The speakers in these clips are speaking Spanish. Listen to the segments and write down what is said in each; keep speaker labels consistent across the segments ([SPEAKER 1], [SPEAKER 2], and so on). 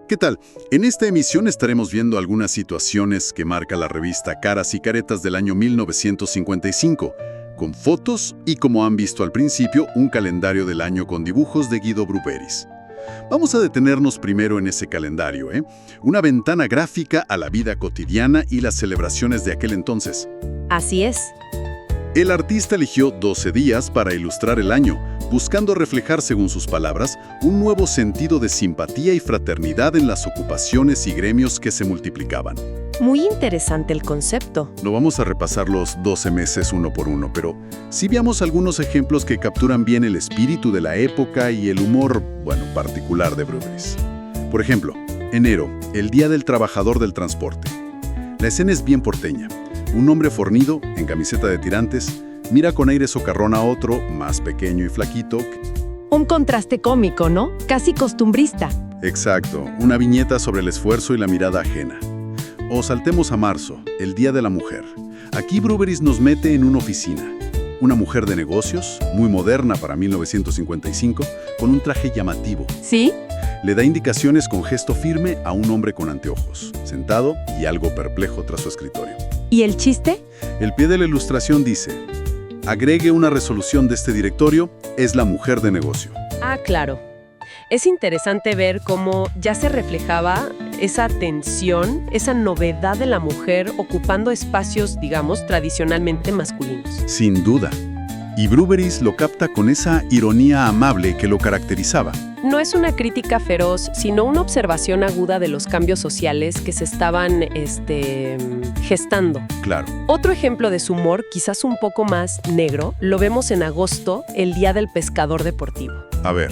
[SPEAKER 1] ¿Qué tal? En esta emisión estaremos viendo algunas situaciones que marca la revista Caras y Caretas del año 1955, con fotos y, como han visto al principio, un calendario del año con dibujos de Guido Bruberis. Vamos a detenernos primero en ese calendario, una ventana gráfica a la vida cotidiana y las celebraciones de aquel entonces.
[SPEAKER 2] Así es.
[SPEAKER 1] El artista eligió 12 días para ilustrar el año, buscando reflejar, según sus palabras, un nuevo sentido de simpatía y fraternidad en las ocupaciones y gremios que se multiplicaban.
[SPEAKER 2] Muy interesante el concepto.
[SPEAKER 1] No vamos a repasar los 12 meses uno por uno, pero sí veamos algunos ejemplos que capturan bien el espíritu de la época y el humor, particular de Bruberis. Por ejemplo, enero, el Día del Trabajador del Transporte. La escena es bien porteña. Un hombre fornido, en camiseta de tirantes, mira con aire socarrón a otro, más pequeño y flaquito.
[SPEAKER 2] Un contraste cómico, ¿no? Casi costumbrista.
[SPEAKER 1] Exacto, una viñeta sobre el esfuerzo y la mirada ajena. O saltemos a marzo, el Día de la Mujer. Aquí Bruberis nos mete en una oficina. Una mujer de negocios, muy moderna para 1955, con un traje llamativo.
[SPEAKER 2] ¿Sí?
[SPEAKER 1] Le da indicaciones con gesto firme a un hombre con anteojos, sentado y algo perplejo tras su escritorio.
[SPEAKER 2] ¿Y el chiste?
[SPEAKER 1] El pie de la ilustración dice: agregue una resolución de este directorio, es la mujer de negocio.
[SPEAKER 2] Ah, claro. Es interesante ver cómo ya se reflejaba esa tensión, esa novedad de la mujer ocupando espacios, digamos, tradicionalmente masculinos.
[SPEAKER 1] Sin duda. Y Bruberis lo capta con esa ironía amable que lo caracterizaba.
[SPEAKER 2] No es una crítica feroz, sino una observación aguda de los cambios sociales que se estaban gestando.
[SPEAKER 1] Claro.
[SPEAKER 2] Otro ejemplo de su humor, quizás un poco más negro, lo vemos en agosto, el Día del Pescador Deportivo.
[SPEAKER 1] A ver.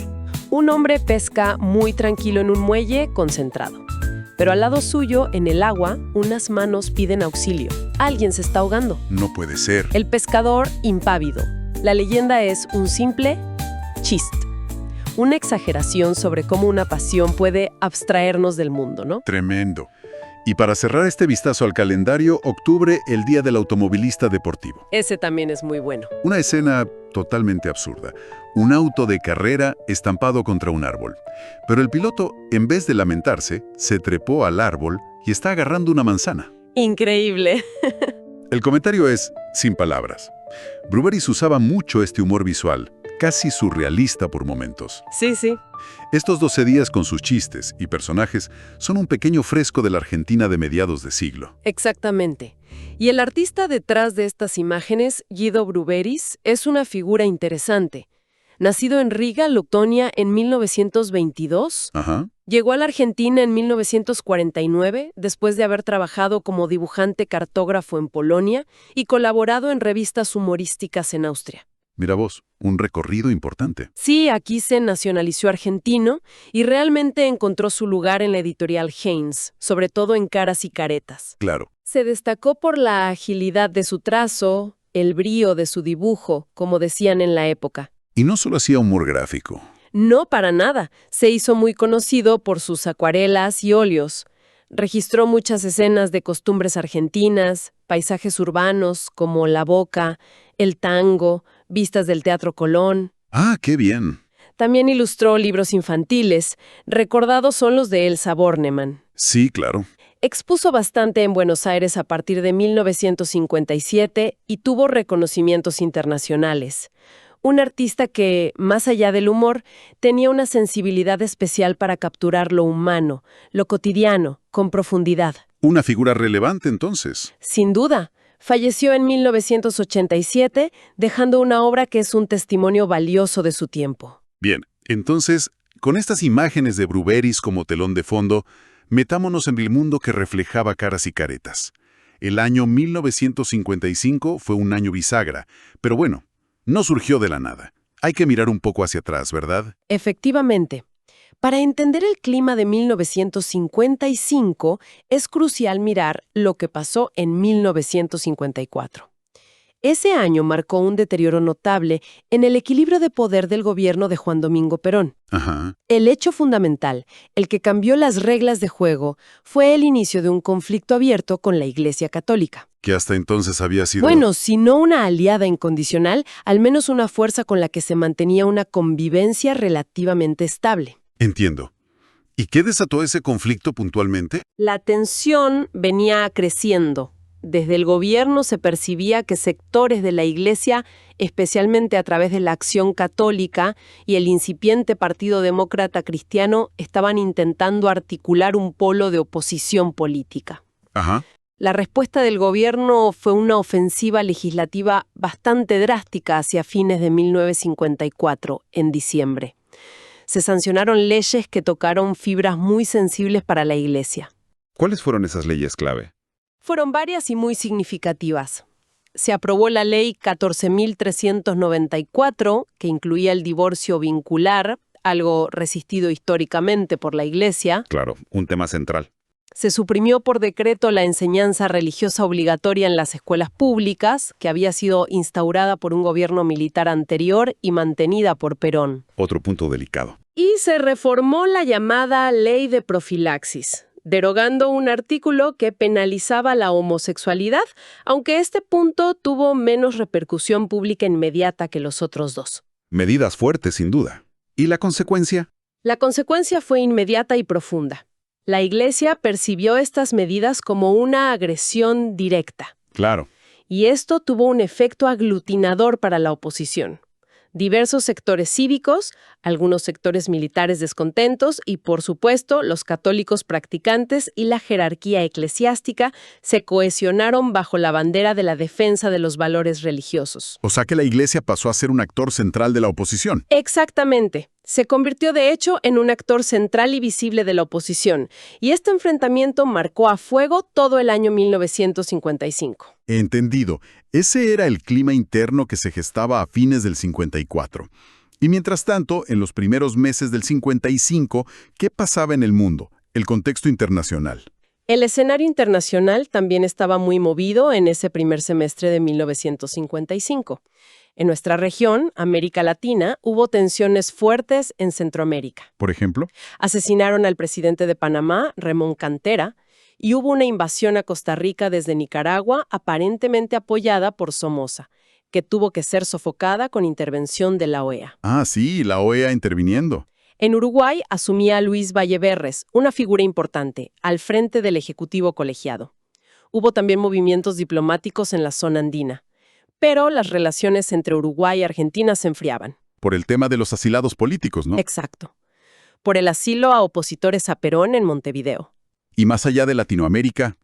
[SPEAKER 2] Un hombre pesca muy tranquilo en un muelle, concentrado. Pero al lado suyo, en el agua, unas manos piden auxilio. Alguien se está ahogando.
[SPEAKER 1] No puede ser.
[SPEAKER 2] El pescador, impávido. La leyenda es un simple chiste. Una exageración sobre cómo una pasión puede abstraernos del mundo, ¿no?
[SPEAKER 1] Tremendo. Y para cerrar este vistazo al calendario, octubre, el Día del Automovilista Deportivo.
[SPEAKER 2] Ese también es muy bueno.
[SPEAKER 1] Una escena totalmente absurda. Un auto de carrera estampado contra un árbol. Pero el piloto, en vez de lamentarse, se trepó al árbol y está agarrando una manzana.
[SPEAKER 2] Increíble.
[SPEAKER 1] El comentario es sin palabras. Bruberis usaba mucho este humor visual, casi surrealista por momentos.
[SPEAKER 2] Sí, sí.
[SPEAKER 1] Estos 12 días con sus chistes y personajes son un pequeño fresco de la Argentina de mediados de siglo.
[SPEAKER 2] Exactamente. Y el artista detrás de estas imágenes, Guido Bruberis, es una figura interesante. Nacido en Riga, Letonia, en 1922, llegó a la Argentina en 1949, después de haber trabajado como dibujante cartógrafo en Polonia y colaborado en revistas humorísticas en Austria.
[SPEAKER 1] Mira vos, un recorrido importante.
[SPEAKER 2] Sí, aquí se nacionalizó argentino y realmente encontró su lugar en la editorial Haynes, sobre todo en Caras y Caretas.
[SPEAKER 1] Claro.
[SPEAKER 2] Se destacó por la agilidad de su trazo, el brío de su dibujo, como decían en la época.
[SPEAKER 1] Y no solo hacía humor gráfico.
[SPEAKER 2] No, para nada. Se hizo muy conocido por sus acuarelas y óleos. Registró muchas escenas de costumbres argentinas, paisajes urbanos como la Boca, el tango, vistas del Teatro Colón.
[SPEAKER 1] ¡Ah, qué bien!
[SPEAKER 2] También ilustró libros infantiles. Recordados son los de Elsa Bornemann.
[SPEAKER 1] Sí, claro.
[SPEAKER 2] Expuso bastante en Buenos Aires a partir de 1957 y tuvo reconocimientos internacionales. Un artista que, más allá del humor, tenía una sensibilidad especial para capturar lo humano, lo cotidiano, con profundidad.
[SPEAKER 1] Una figura relevante, entonces.
[SPEAKER 2] Sin duda. Falleció en 1987, dejando una obra que es un testimonio valioso de su tiempo.
[SPEAKER 1] Bien, entonces, con estas imágenes de Bruberis como telón de fondo, metámonos en el mundo que reflejaba Caras y Caretas. El año 1955 fue un año bisagra, pero bueno, no surgió de la nada. Hay que mirar un poco hacia atrás, ¿verdad?
[SPEAKER 2] Efectivamente. Para entender el clima de 1955, es crucial mirar lo que pasó en 1954. Ese año marcó un deterioro notable en el equilibrio de poder del gobierno de Juan Domingo Perón.
[SPEAKER 1] Ajá.
[SPEAKER 2] El hecho fundamental, el que cambió las reglas de juego, fue el inicio de un conflicto abierto con la Iglesia Católica.
[SPEAKER 1] Que hasta entonces había sido...
[SPEAKER 2] Bueno, si no una aliada incondicional, al menos una fuerza con la que se mantenía una convivencia relativamente estable.
[SPEAKER 1] Entiendo. ¿Y qué desató ese conflicto puntualmente?
[SPEAKER 2] La tensión venía creciendo. Desde el gobierno se percibía que sectores de la Iglesia, especialmente a través de la Acción Católica y el incipiente Partido Demócrata Cristiano, estaban intentando articular un polo de oposición política.
[SPEAKER 1] Ajá.
[SPEAKER 2] La respuesta del gobierno fue una ofensiva legislativa bastante drástica hacia fines de 1954, en diciembre. Se sancionaron leyes que tocaron fibras muy sensibles para la Iglesia.
[SPEAKER 3] ¿Cuáles fueron esas leyes clave?
[SPEAKER 2] Fueron varias y muy significativas. Se aprobó la Ley 14.394, que incluía el divorcio vincular, algo resistido históricamente por la Iglesia.
[SPEAKER 3] Claro, un tema central.
[SPEAKER 2] Se suprimió por decreto la enseñanza religiosa obligatoria en las escuelas públicas, que había sido instaurada por un gobierno militar anterior y mantenida por Perón.
[SPEAKER 3] Otro punto delicado.
[SPEAKER 2] Y se reformó la llamada Ley de Profilaxis, derogando un artículo que penalizaba la homosexualidad, aunque este punto tuvo menos repercusión pública inmediata que los otros dos.
[SPEAKER 3] Medidas fuertes, sin duda. ¿Y la consecuencia?
[SPEAKER 2] La consecuencia fue inmediata y profunda. La Iglesia percibió estas medidas como una agresión directa.
[SPEAKER 3] Claro.
[SPEAKER 2] Y esto tuvo un efecto aglutinador para la oposición. Diversos sectores cívicos, algunos sectores militares descontentos y, por supuesto, los católicos practicantes y la jerarquía eclesiástica se cohesionaron bajo la bandera de la defensa de los valores religiosos.
[SPEAKER 1] O sea que la Iglesia pasó a ser un actor central de la oposición.
[SPEAKER 2] Exactamente. Se convirtió, de hecho, en un actor central y visible de la oposición, y este enfrentamiento marcó a fuego todo el año 1955.
[SPEAKER 1] Entendido. Ese era el clima interno que se gestaba a fines del 54. Y mientras tanto, en los primeros meses del 55, ¿qué pasaba en el mundo? El contexto internacional.
[SPEAKER 2] El escenario internacional también estaba muy movido en ese primer semestre de 1955. En nuestra región, América Latina, hubo tensiones fuertes en Centroamérica.
[SPEAKER 1] ¿Por ejemplo?
[SPEAKER 2] Asesinaron al presidente de Panamá, Ramón Cantera, y hubo una invasión a Costa Rica desde Nicaragua, aparentemente apoyada por Somoza, que tuvo que ser sofocada con intervención de la OEA.
[SPEAKER 1] Ah, sí, la OEA interviniendo.
[SPEAKER 2] En Uruguay asumía Luis Valleverres, una figura importante, al frente del Ejecutivo Colegiado. Hubo también movimientos diplomáticos en la zona andina. Pero las relaciones entre Uruguay y Argentina se enfriaban.
[SPEAKER 1] Por el tema de los asilados políticos, ¿no?
[SPEAKER 2] Exacto. Por el asilo a opositores a Perón en Montevideo.
[SPEAKER 1] Y más allá de Latinoamérica,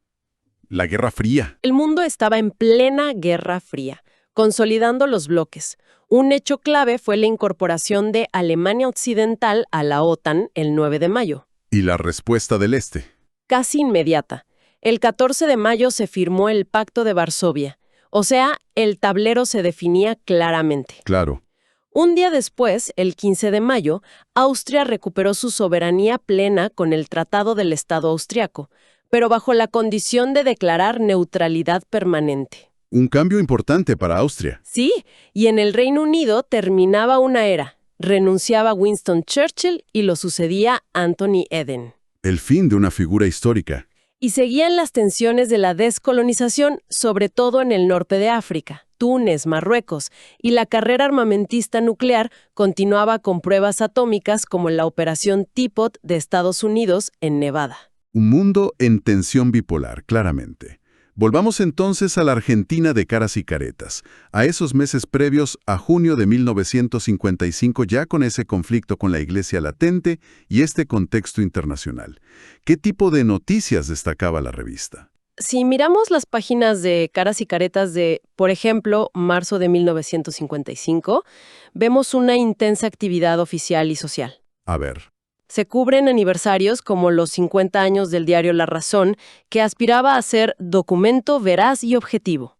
[SPEAKER 1] la Guerra Fría.
[SPEAKER 2] El mundo estaba en plena Guerra Fría, consolidando los bloques. Un hecho clave fue la incorporación de Alemania Occidental a la OTAN el 9 de mayo.
[SPEAKER 1] Y la respuesta del Este.
[SPEAKER 2] Casi inmediata. El 14 de mayo se firmó el Pacto de Varsovia. O sea, el tablero se definía claramente.
[SPEAKER 1] Claro.
[SPEAKER 2] Un día después, el 15 de mayo, Austria recuperó su soberanía plena con el Tratado del Estado Austriaco, pero bajo la condición de declarar neutralidad permanente.
[SPEAKER 1] Un cambio importante para Austria.
[SPEAKER 2] Sí, y en el Reino Unido terminaba una era. Renunciaba Winston Churchill y lo sucedía Anthony Eden.
[SPEAKER 1] El fin de una figura histórica.
[SPEAKER 2] Y seguían las tensiones de la descolonización, sobre todo en el norte de África, Túnez, Marruecos, y la carrera armamentista nuclear continuaba con pruebas atómicas como la Operación Teapot de Estados Unidos en Nevada.
[SPEAKER 1] Un mundo en tensión bipolar, claramente. Volvamos entonces a la Argentina de caras y caretas, a esos meses previos a junio de 1955, ya con ese conflicto con la Iglesia latente y este contexto internacional. ¿Qué tipo de noticias destacaba la revista?
[SPEAKER 2] Si miramos las páginas de caras y caretas de, por ejemplo, marzo de 1955, vemos una intensa actividad oficial y social.
[SPEAKER 1] A ver.
[SPEAKER 2] Se cubren aniversarios como los 50 años del diario La Razón, que aspiraba a ser documento veraz y objetivo.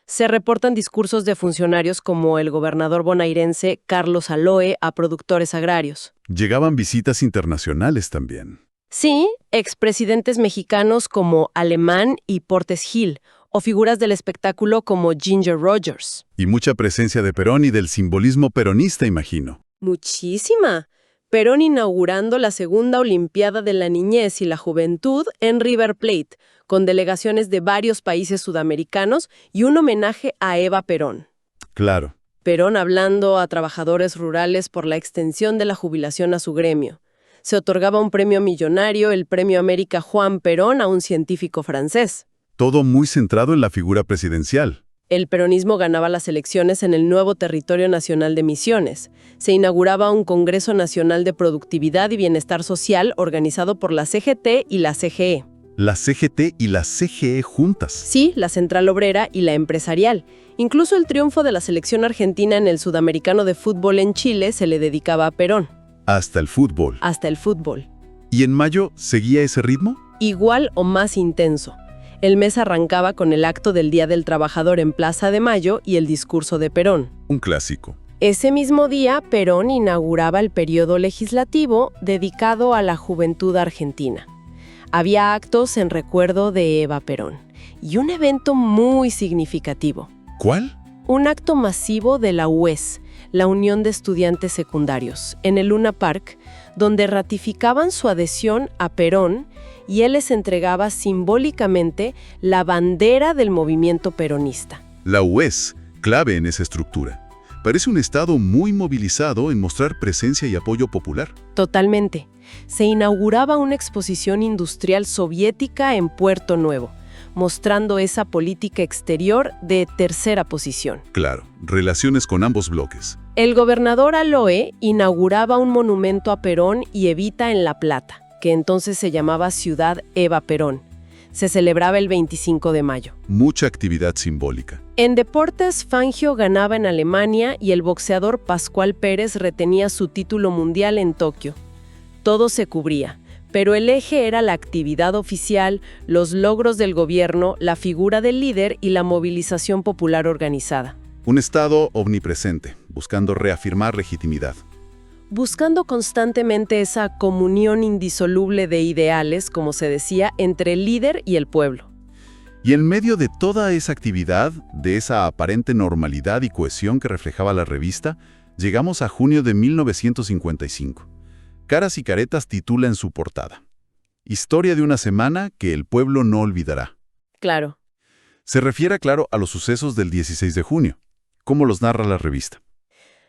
[SPEAKER 2] Se reportan discursos de funcionarios como el gobernador bonaerense Carlos Aloe a productores agrarios.
[SPEAKER 1] Llegaban visitas internacionales también.
[SPEAKER 2] Sí, expresidentes mexicanos como Alemán y Portes Gil, o figuras del espectáculo como Ginger Rogers.
[SPEAKER 1] Y mucha presencia de Perón y del simbolismo peronista, imagino.
[SPEAKER 2] Muchísima. Perón inaugurando la segunda Olimpiada de la Niñez y la Juventud en River Plate, con delegaciones de varios países sudamericanos y un homenaje a Eva Perón.
[SPEAKER 1] Claro.
[SPEAKER 2] Perón hablando a trabajadores rurales por la extensión de la jubilación a su gremio. Se otorgaba un premio millonario, el Premio América Juan Perón, a un científico francés.
[SPEAKER 1] Todo muy centrado en la figura presidencial.
[SPEAKER 2] El peronismo ganaba las elecciones en el nuevo Territorio Nacional de Misiones. Se inauguraba un Congreso Nacional de Productividad y Bienestar Social organizado por la CGT y la CGE.
[SPEAKER 1] La CGT y la CGE juntas.
[SPEAKER 2] Sí, la Central Obrera y la Empresarial. Incluso el triunfo de la selección argentina en el Sudamericano de Fútbol en Chile se le dedicaba a Perón.
[SPEAKER 1] Hasta el fútbol.
[SPEAKER 2] Hasta el fútbol.
[SPEAKER 1] ¿Y en mayo seguía ese ritmo?
[SPEAKER 2] Igual o más intenso. El mes arrancaba con el acto del Día del Trabajador en Plaza de Mayo y el discurso de Perón.
[SPEAKER 1] Un clásico.
[SPEAKER 2] Ese mismo día, Perón inauguraba el periodo legislativo dedicado a la juventud argentina. Había actos en recuerdo de Eva Perón y un evento muy significativo.
[SPEAKER 1] ¿Cuál?
[SPEAKER 2] Un acto masivo de la UES, la Unión de Estudiantes Secundarios, en el Luna Park, donde ratificaban su adhesión a Perón y él les entregaba simbólicamente la bandera del movimiento peronista.
[SPEAKER 1] La UES, clave en esa estructura. Parece un Estado muy movilizado en mostrar presencia y apoyo popular.
[SPEAKER 2] Totalmente. Se inauguraba una exposición industrial soviética en Puerto Nuevo, mostrando esa política exterior de tercera posición.
[SPEAKER 1] Claro, relaciones con ambos bloques.
[SPEAKER 2] El gobernador Aloe inauguraba un monumento a Perón y Evita en La Plata, que entonces se llamaba Ciudad Eva Perón. Se celebraba el 25 de mayo.
[SPEAKER 1] Mucha actividad simbólica.
[SPEAKER 2] En deportes, Fangio ganaba en Alemania y el boxeador Pascual Pérez retenía su título mundial en Tokio. Todo se cubría, pero el eje era la actividad oficial, los logros del gobierno, la figura del líder y la movilización popular organizada.
[SPEAKER 1] Un Estado omnipresente, buscando reafirmar legitimidad.
[SPEAKER 2] Buscando constantemente esa comunión indisoluble de ideales, como se decía, entre el líder y el pueblo.
[SPEAKER 1] Y en medio de toda esa actividad, de esa aparente normalidad y cohesión que reflejaba la revista, llegamos a junio de 1955. Caras y Caretas titula en su portada: Historia de una semana que el pueblo no olvidará.
[SPEAKER 2] Claro.
[SPEAKER 1] Se refiere, claro, a los sucesos del 16 de junio. ¿Cómo los narra la revista?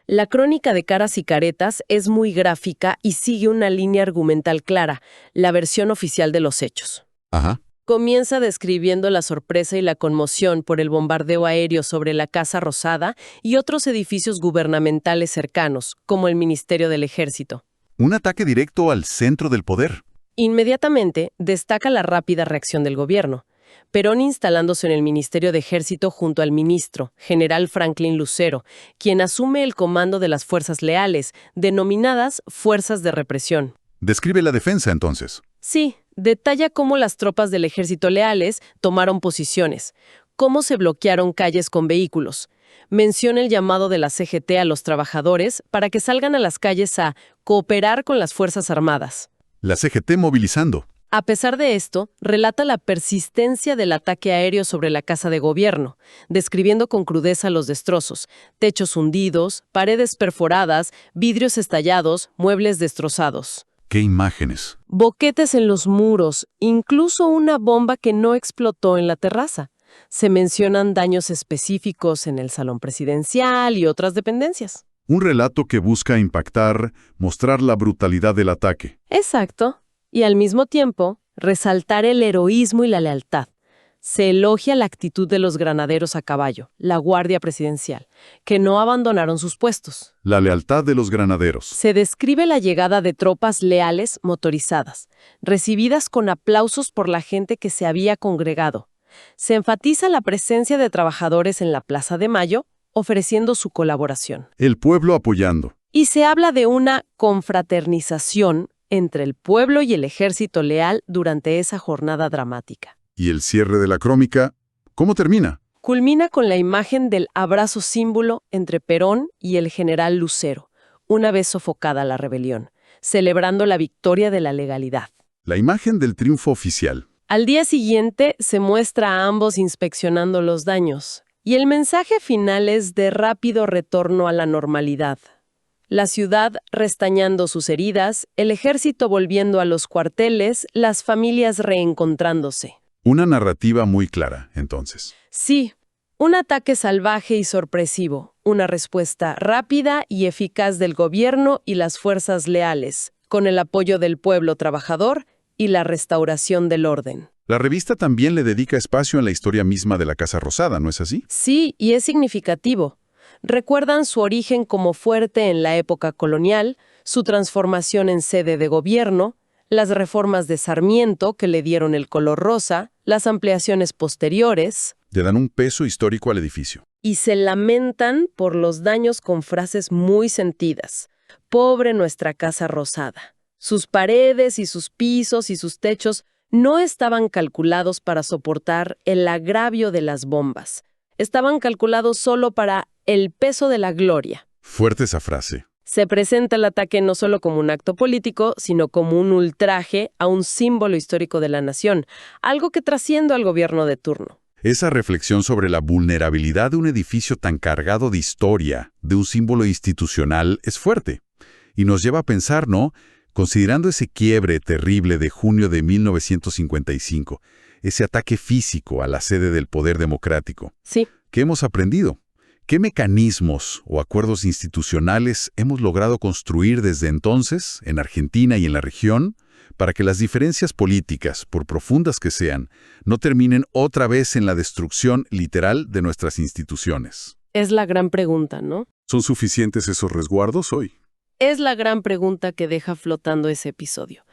[SPEAKER 2] La crónica de Caras y Caretas es muy gráfica y sigue una línea argumental clara, la versión oficial de los hechos.
[SPEAKER 1] Ajá.
[SPEAKER 2] Comienza describiendo la sorpresa y la conmoción por el bombardeo aéreo sobre la Casa Rosada y otros edificios gubernamentales cercanos, como el Ministerio del Ejército.
[SPEAKER 1] Un ataque directo al centro del poder.
[SPEAKER 2] Inmediatamente destaca la rápida reacción del gobierno. Perón instalándose en el Ministerio de Ejército junto al ministro, general Franklin Lucero, quien asume el comando de las fuerzas leales, denominadas Fuerzas de Represión.
[SPEAKER 1] Describe la defensa, entonces.
[SPEAKER 2] Sí, detalla cómo las tropas del ejército leales tomaron posiciones, cómo se bloquearon calles con vehículos. Menciona el llamado de la CGT a los trabajadores para que salgan a las calles a cooperar con las Fuerzas Armadas.
[SPEAKER 1] La CGT movilizando.
[SPEAKER 2] A pesar de esto, relata la persistencia del ataque aéreo sobre la Casa de Gobierno, describiendo con crudeza los destrozos, techos hundidos, paredes perforadas, vidrios estallados, muebles destrozados.
[SPEAKER 1] ¡Qué imágenes!
[SPEAKER 2] Boquetes en los muros, incluso una bomba que no explotó en la terraza. Se mencionan daños específicos en el salón presidencial y otras dependencias.
[SPEAKER 1] Un relato que busca impactar, mostrar la brutalidad del ataque.
[SPEAKER 2] Exacto. Y al mismo tiempo, resaltar el heroísmo y la lealtad. Se elogia la actitud de los granaderos a caballo, la Guardia Presidencial, que no abandonaron sus puestos.
[SPEAKER 1] La lealtad de los granaderos.
[SPEAKER 2] Se describe la llegada de tropas leales motorizadas, recibidas con aplausos por la gente que se había congregado. Se enfatiza la presencia de trabajadores en la Plaza de Mayo, ofreciendo su colaboración.
[SPEAKER 1] El pueblo apoyando.
[SPEAKER 2] Y se habla de una confraternización entre el pueblo y el ejército leal durante esa jornada dramática.
[SPEAKER 1] Y el cierre de la crónica, ¿cómo termina?
[SPEAKER 2] Culmina con la imagen del abrazo símbolo entre Perón y el general Lucero, una vez sofocada la rebelión, celebrando la victoria de la legalidad.
[SPEAKER 1] La imagen del triunfo oficial,
[SPEAKER 2] Al día siguiente se muestra a ambos inspeccionando los daños, y el mensaje final es de rápido retorno a la normalidad. La ciudad restañando sus heridas, el ejército volviendo a los cuarteles, las familias reencontrándose.
[SPEAKER 1] Una narrativa muy clara, entonces.
[SPEAKER 2] Sí, un ataque salvaje y sorpresivo, una respuesta rápida y eficaz del gobierno y las fuerzas leales, con el apoyo del pueblo trabajador y la restauración del orden.
[SPEAKER 1] La revista también le dedica espacio en la historia misma de la Casa Rosada, ¿no es así?
[SPEAKER 2] Sí, y es significativo. Recuerdan su origen como fuerte en la época colonial, su transformación en sede de gobierno, las reformas de Sarmiento que le dieron el color rosa, las ampliaciones posteriores.
[SPEAKER 1] Le dan un peso histórico al edificio.
[SPEAKER 2] Y se lamentan por los daños con frases muy sentidas. Pobre nuestra Casa Rosada. Sus paredes y sus pisos y sus techos no estaban calculados para soportar el agravio de las bombas. Estaban calculados solo para el peso de la gloria.
[SPEAKER 1] Fuerte esa frase.
[SPEAKER 2] Se presenta el ataque no solo como un acto político, sino como un ultraje a un símbolo histórico de la nación, algo que trasciende al gobierno de turno.
[SPEAKER 1] Esa reflexión sobre la vulnerabilidad de un edificio tan cargado de historia, de un símbolo institucional, es fuerte. Y nos lleva a pensar, ¿no? Considerando ese quiebre terrible de junio de 1955, ese ataque físico a la sede del poder democrático.
[SPEAKER 2] Sí.
[SPEAKER 1] ¿Qué hemos aprendido? ¿Qué mecanismos o acuerdos institucionales hemos logrado construir desde entonces, en Argentina y en la región, para que las diferencias políticas, por profundas que sean, no terminen otra vez en la destrucción literal de nuestras instituciones?
[SPEAKER 2] Es la gran pregunta, ¿no?
[SPEAKER 1] ¿Son suficientes esos resguardos hoy?
[SPEAKER 2] Es la gran pregunta que deja flotando ese episodio.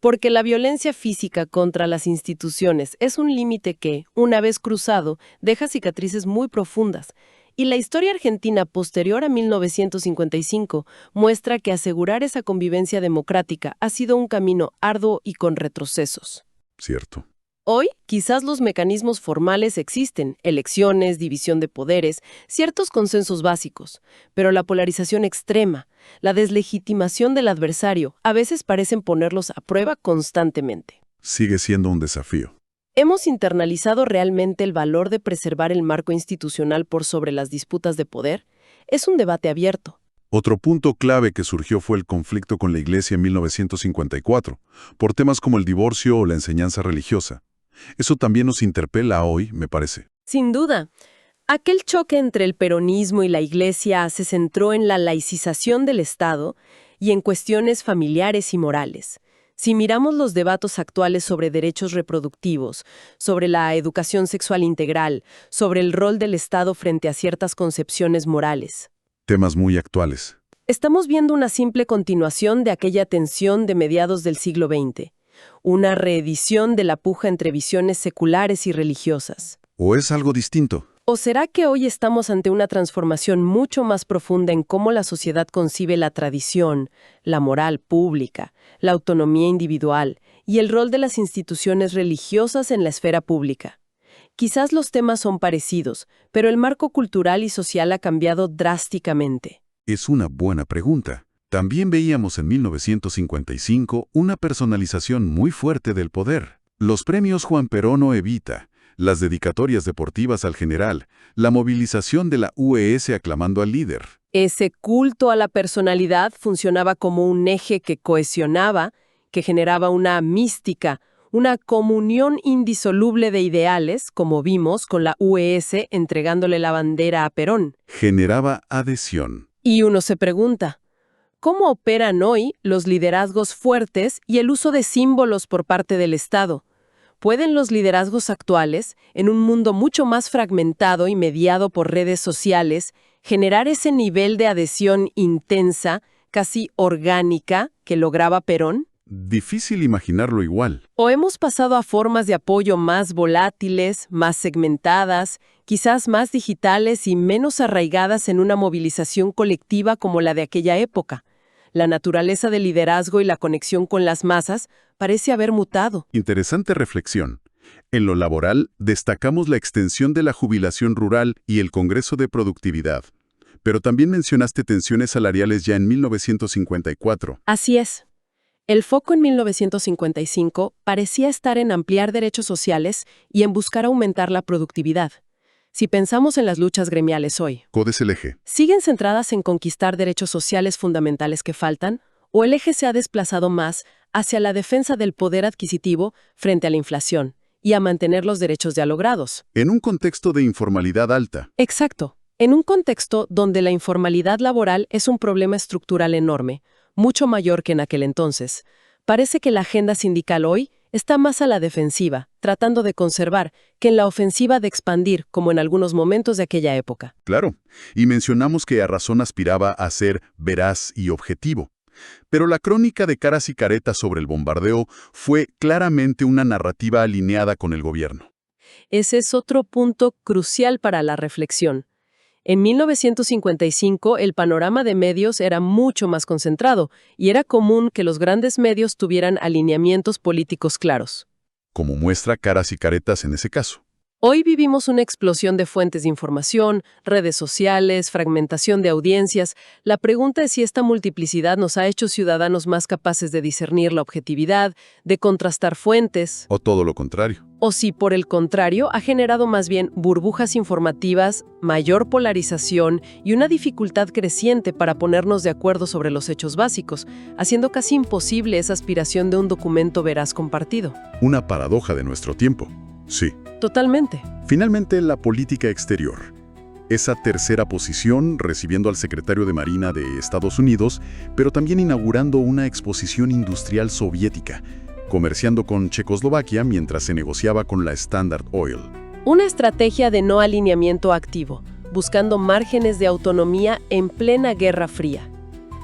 [SPEAKER 2] Porque la violencia física contra las instituciones es un límite que, una vez cruzado, deja cicatrices muy profundas. Y la historia argentina posterior a 1955 muestra que asegurar esa convivencia democrática ha sido un camino arduo y con retrocesos.
[SPEAKER 1] Cierto.
[SPEAKER 2] Hoy, quizás los mecanismos formales existen, elecciones, división de poderes, ciertos consensos básicos, pero la polarización extrema, la deslegitimación del adversario, a veces parecen ponerlos a prueba constantemente.
[SPEAKER 1] Sigue siendo un desafío.
[SPEAKER 2] ¿Hemos internalizado realmente el valor de preservar el marco institucional por sobre las disputas de poder? Es un debate abierto.
[SPEAKER 1] Otro punto clave que surgió fue el conflicto con la Iglesia en 1954, por temas como el divorcio o la enseñanza religiosa. Eso también nos interpela hoy, me parece.
[SPEAKER 2] Sin duda. Aquel choque entre el peronismo y la Iglesia se centró en la laicización del Estado y en cuestiones familiares y morales. Si miramos los debates actuales sobre derechos reproductivos, sobre la educación sexual integral, sobre el rol del Estado frente a ciertas concepciones morales.
[SPEAKER 1] Temas muy actuales.
[SPEAKER 2] Estamos viendo una simple continuación de aquella tensión de mediados del siglo XX. Una reedición de la puja entre visiones seculares y religiosas.
[SPEAKER 1] ¿O es algo distinto?
[SPEAKER 2] ¿O será que hoy estamos ante una transformación mucho más profunda en cómo la sociedad concibe la tradición, la moral pública, la autonomía individual y el rol de las instituciones religiosas en la esfera pública? Quizás los temas son parecidos, pero el marco cultural y social ha cambiado drásticamente.
[SPEAKER 1] Es una buena pregunta. También veíamos en 1955 una personalización muy fuerte del poder. Los premios Juan Perón o Evita, las dedicatorias deportivas al general, la movilización de la UES aclamando al líder.
[SPEAKER 2] Ese culto a la personalidad funcionaba como un eje que cohesionaba, que generaba una mística, una comunión indisoluble de ideales, como vimos con la UES entregándole la bandera a Perón.
[SPEAKER 1] Generaba adhesión.
[SPEAKER 2] Y uno se pregunta, ¿cómo operan hoy los liderazgos fuertes y el uso de símbolos por parte del Estado? ¿Pueden los liderazgos actuales, en un mundo mucho más fragmentado y mediado por redes sociales, generar ese nivel de adhesión intensa, casi orgánica, que lograba Perón?
[SPEAKER 1] Difícil imaginarlo igual.
[SPEAKER 2] ¿O hemos pasado a formas de apoyo más volátiles, más segmentadas, quizás más digitales y menos arraigadas en una movilización colectiva como la de aquella época? La naturaleza del liderazgo y la conexión con las masas parece haber mutado.
[SPEAKER 1] Interesante reflexión. En lo laboral, destacamos la extensión de la jubilación rural y el Congreso de Productividad. Pero también mencionaste tensiones salariales ya en 1954.
[SPEAKER 2] Así es. El foco en 1955 parecía estar en ampliar derechos sociales y en buscar aumentar la productividad. Si pensamos en las luchas gremiales hoy,
[SPEAKER 1] ¿Cuál es el eje?
[SPEAKER 2] ¿siguen centradas en conquistar derechos sociales fundamentales que faltan? ¿O el eje se ha desplazado más hacia la defensa del poder adquisitivo frente a la inflación y a mantener los derechos ya logrados?
[SPEAKER 1] En un contexto de informalidad alta.
[SPEAKER 2] Exacto. En un contexto donde la informalidad laboral es un problema estructural enorme, mucho mayor que en aquel entonces, parece que la agenda sindical hoy está más a la defensiva, tratando de conservar, que en la ofensiva de expandir, como en algunos momentos de aquella época.
[SPEAKER 1] Claro. Y mencionamos que Arrazón aspiraba a ser veraz y objetivo. Pero la crónica de Caras y Caretas sobre el bombardeo fue claramente una narrativa alineada con el gobierno.
[SPEAKER 2] Ese es otro punto crucial para la reflexión. En 1955, el panorama de medios era mucho más concentrado y era común que los grandes medios tuvieran alineamientos políticos claros.
[SPEAKER 1] Como muestra Caras y Caretas en ese caso.
[SPEAKER 2] Hoy vivimos una explosión de fuentes de información, redes sociales, fragmentación de audiencias. La pregunta es si esta multiplicidad nos ha hecho ciudadanos más capaces de discernir la objetividad, de contrastar fuentes,
[SPEAKER 1] O todo lo contrario.
[SPEAKER 2] o si, por el contrario, ha generado más bien burbujas informativas, mayor polarización y una dificultad creciente para ponernos de acuerdo sobre los hechos básicos, haciendo casi imposible esa aspiración de un documento veraz compartido.
[SPEAKER 1] Una paradoja de nuestro tiempo. Sí.
[SPEAKER 2] Totalmente.
[SPEAKER 1] Finalmente, la política exterior. Esa tercera posición, recibiendo al secretario de Marina de Estados Unidos, pero también inaugurando una exposición industrial soviética, comerciando con Checoslovaquia mientras se negociaba con la Standard Oil.
[SPEAKER 2] Una estrategia de no alineamiento activo, buscando márgenes de autonomía en plena Guerra Fría.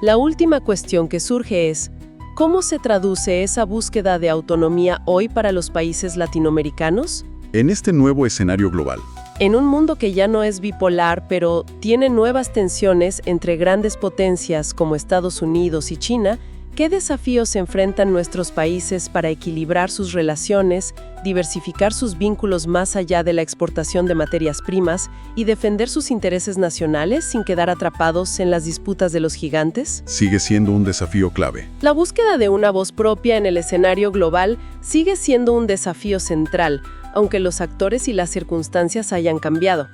[SPEAKER 2] La última cuestión que surge es, ¿cómo se traduce esa búsqueda de autonomía hoy para los países latinoamericanos?
[SPEAKER 1] En este nuevo escenario global,
[SPEAKER 2] En un mundo que ya no es bipolar, pero tiene nuevas tensiones entre grandes potencias como Estados Unidos y China, ¿qué desafíos se enfrentan nuestros países para equilibrar sus relaciones, diversificar sus vínculos más allá de la exportación de materias primas y defender sus intereses nacionales sin quedar atrapados en las disputas de los gigantes?
[SPEAKER 1] sigue siendo un desafío clave.
[SPEAKER 2] La búsqueda de una voz propia en el escenario global sigue siendo un desafío central, aunque los actores y las circunstancias hayan cambiado.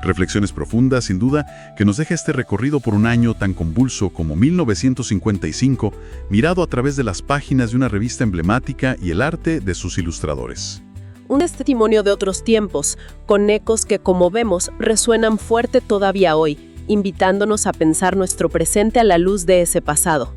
[SPEAKER 1] Reflexiones profundas, sin duda, que nos deja este recorrido por un año tan convulso como 1955, mirado a través de las páginas de una revista emblemática y el arte de sus ilustradores.
[SPEAKER 2] Un testimonio de otros tiempos, con ecos que, como vemos, resuenan fuerte todavía hoy, invitándonos a pensar nuestro presente a la luz de ese pasado.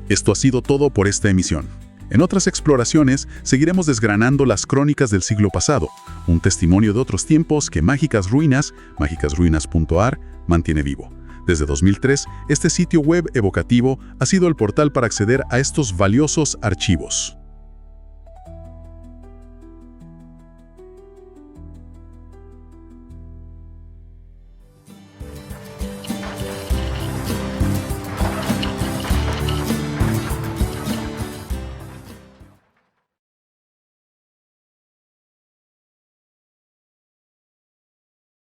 [SPEAKER 1] Esto ha sido todo por esta emisión. En otras exploraciones, seguiremos desgranando las crónicas del siglo pasado, un testimonio de otros tiempos que Mágicas Ruinas, mágicasruinas.ar, mantiene vivo. Desde 2003, este sitio web evocativo ha sido el portal para acceder a estos valiosos archivos.